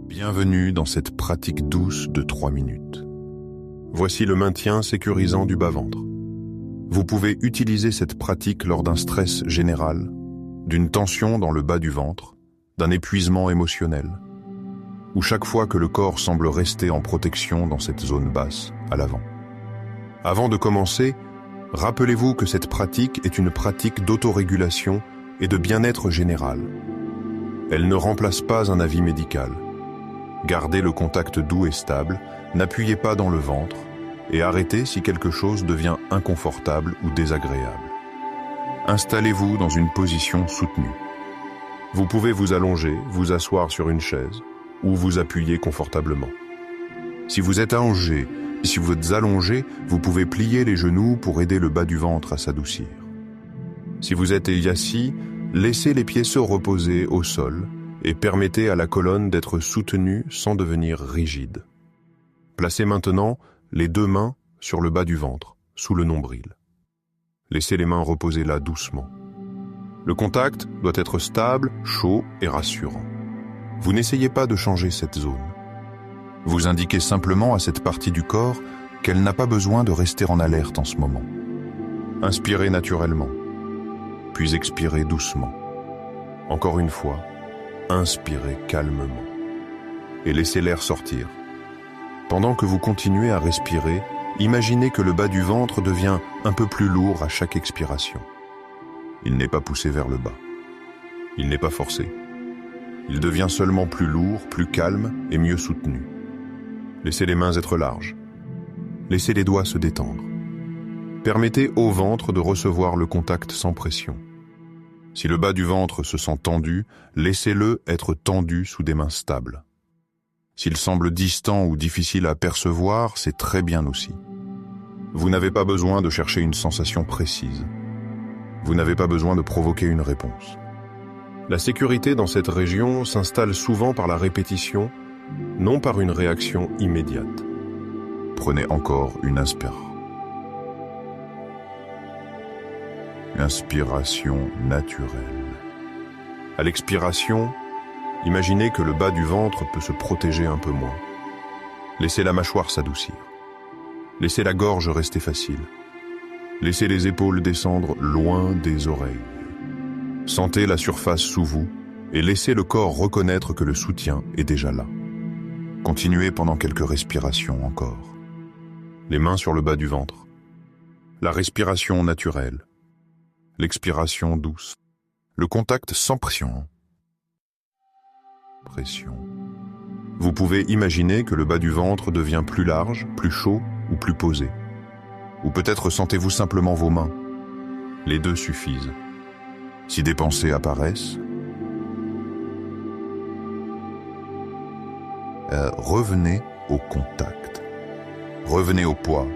Bienvenue dans cette pratique douce de 3 minutes. Voici le maintien sécurisant du bas-ventre. Vous pouvez utiliser cette pratique lors d'un stress général, d'une tension dans le bas du ventre, d'un épuisement émotionnel, ou chaque fois que le corps semble rester en protection dans cette zone basse, à l'avant. Avant de commencer, rappelez-vous que cette pratique est une pratique d'autorégulation et de bien-être général. Elle ne remplace pas un avis médical. Gardez le contact doux et stable, n'appuyez pas dans le ventre et arrêtez si quelque chose devient inconfortable ou désagréable. Installez-vous dans une position soutenue. Vous pouvez vous allonger, vous asseoir sur une chaise ou vous appuyer confortablement. Si vous êtes allongé, vous pouvez plier les genoux pour aider le bas du ventre à s'adoucir. Si vous êtes assis, laissez les pieds se reposer au sol et permettez à la colonne d'être soutenue sans devenir rigide. Placez maintenant les 2 mains sur le bas du ventre, sous le nombril. Laissez les mains reposer là doucement. Le contact doit être stable, chaud et rassurant. Vous n'essayez pas de changer cette zone. Vous indiquez simplement à cette partie du corps qu'elle n'a pas besoin de rester en alerte en ce moment. Inspirez naturellement, puis expirez doucement. Encore une fois, inspirez calmement et laissez l'air sortir. Pendant que vous continuez à respirer, imaginez que le bas du ventre devient un peu plus lourd à chaque expiration. Il n'est pas poussé vers le bas. Il n'est pas forcé. Il devient seulement plus lourd, plus calme et mieux soutenu. Laissez les mains être larges. Laissez les doigts se détendre. Permettez au ventre de recevoir le contact sans pression. Si le bas du ventre se sent tendu, laissez-le être tendu sous des mains stables. S'il semble distant ou difficile à percevoir, c'est très bien aussi. Vous n'avez pas besoin de chercher une sensation précise. Vous n'avez pas besoin de provoquer une réponse. La sécurité dans cette région s'installe souvent par la répétition, non par une réaction immédiate. Prenez encore une inspiration naturelle. À l'expiration, imaginez que le bas du ventre peut se protéger un peu moins. Laissez la mâchoire s'adoucir. Laissez la gorge rester facile. Laissez les épaules descendre loin des oreilles. Sentez la surface sous vous et laissez le corps reconnaître que le soutien est déjà là. Continuez pendant quelques respirations encore. Les mains sur le bas du ventre. La respiration naturelle. L'expiration douce. Le contact sans pression. Vous pouvez imaginer que le bas du ventre devient plus large, plus chaud ou plus posé. Ou peut-être sentez-vous simplement vos mains. Les 2 suffisent. Si des pensées apparaissent, revenez au contact. Revenez au poids.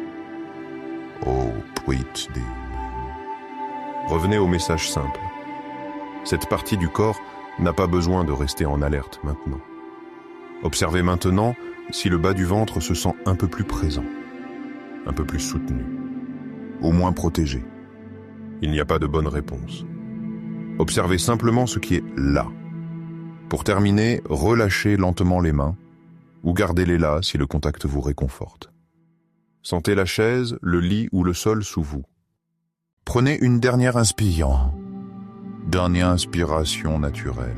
Revenez au message simple. Cette partie du corps n'a pas besoin de rester en alerte maintenant. Observez maintenant si le bas du ventre se sent un peu plus présent, un peu plus soutenu, au moins protégé. Il n'y a pas de bonne réponse. Observez simplement ce qui est là. Pour terminer, relâchez lentement les mains ou gardez-les là si le contact vous réconforte. Sentez la chaise, le lit ou le sol sous vous. Prenez une dernière inspiration naturelle,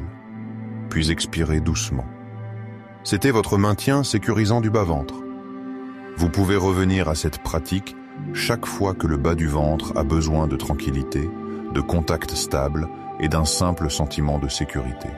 puis expirez doucement. C'était votre maintien sécurisant du bas-ventre. Vous pouvez revenir à cette pratique chaque fois que le bas du ventre a besoin de tranquillité, de contact stable et d'un simple sentiment de sécurité.